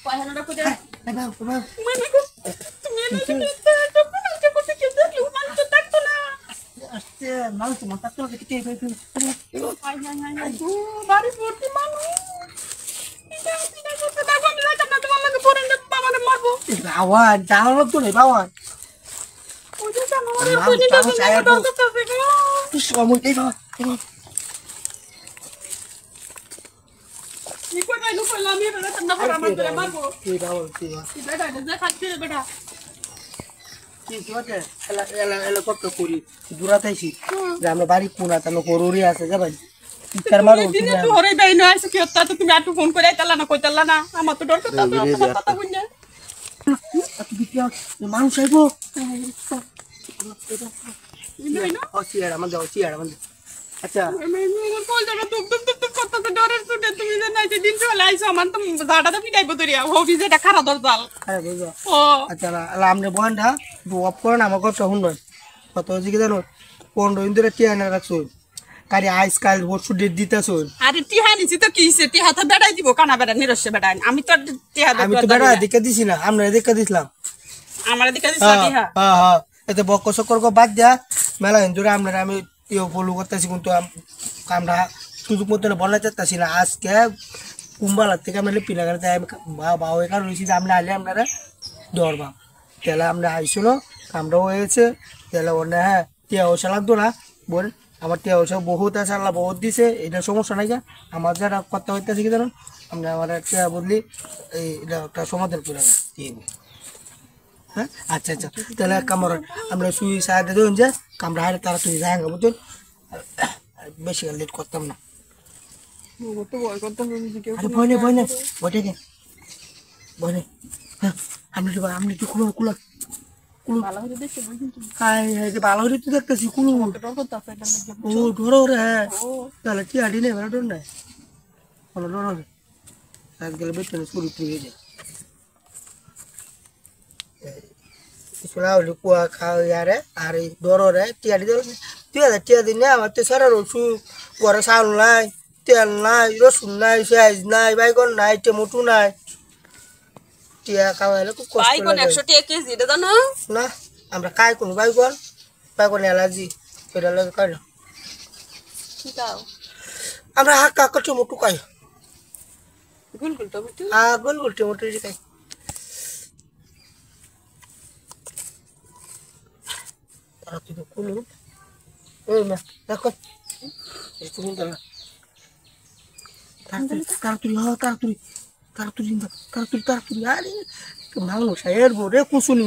Pahala ko dyan. Tabaw. Mami ko. Tumira ka dito. Tapos ako sa kito. Luman ko takto na. Aste, mau cuma takto kita. Ay. Bari purti manu. Tidak ko tatawa nila. Tama magapuran na mama na marbo. Bawan, jangan tu ni bawan. Udah sama orang ko nila sa mga dagat sa ko. Terus kamu ni bawan. Iko na lupa lami na tanda ko raman na marbo. Ni bawan. Beda na khatse beda. Kiwate, ela kokko kuri. Durata isi. Ramne bari puna tano korori ase jaban. Itar maro. Dine tu hore dai na aise ki hotta to tumi atu phone kore talla na koi talla na ama to dor ko ta pata bunne. Atu bikia মানুষ আইবো। Ini na. সিয়ারা মানে। আচ্ছা। Memang kol jara tuk kotta to dore sute tumi na naite din to laisa man to zada to bidai botoria hobi jeta khara dordal. আরে বুঝো। O আচ্ছা না আমনে বন্ধা দু অফ করে না আমাকে তখন নয়। কত জিকে জানো 15 দিন ধরে টিয়ানা রাখছো। কারি আইসকাল বসু ডেট দিতাছো। are tiha ni to ki se tiha ta bedai dibo kana beda ni roshe bedai ami to tiha আমি তো বেড়া দেখে দিছি না আমরা দেখে দিছিলাম। amara dikka disa tiha. হ্যাঁ এতে বক্ক সকর কো বাদ দিয়া মেলা হিন্দুরা আমরা আমি ইও ফলো করতেছি কিন্তু আমরা সুযোগ মতো বলা চাচ্ছি না আজকে কুম্বালা থেকে আমরা পিনাগারে আমি বাবা এখানে রয়েছি যে আমরা আইলে আপনারা ধরবা তাহলে আমরা আইসলো আমরা হয়েছে তাহলে ওনা হ্যাঁ টিয়া ওষা লাগতো না বল আমার টিয়া ওষা বহুত আছে আল্লাহ বহুত দিছে এটা সমস্যা নাই আমার যারা কথা হইতেছে কি জানো আমরা আমার টিয়া বদলি এটা একটা সমাধান করে দিব। হ্যাঁ আচ্ছা তাহলে কামর আমরা সুই সাইডে দেন যে কামরা হারে তারা তুই যাই না বুঝুন বেশি লেট করতাম না। to boy kotta ni ke আরে বইনে বইটে কে বইনে হ্যাঁ আপনি তো কুলো bala hore deshe bujin tu হাই যে ভালো হইতে তো দেখতেছি কুলো dor ko ta sa ও ধরো রে হ্যাঁ তাহলে কি আডি নেই ভালো ডর নাই ভালো ডর হবে আজ গেলে বেতনে শুরু হয়ে যায় Sula lupa kau yare, hari dorore, tiada dulu, tiada ni apa? Tiada rosu, kuara saun lai, tiada lai, rosun lai, size lai, baikon lai, temutu lai, tiada kau ele tu kos. baikon 100 kg de dano Nah, amra kai kun baikon allergy, pada lagi kai. kitao Amra hak kau temutu kai. gul to bitu Gul temutu je kai. Taruh tu kulu. Nah, takut. Itu minta lah. Taruh tu. Hari. Kemana saya? Boleh kusuni.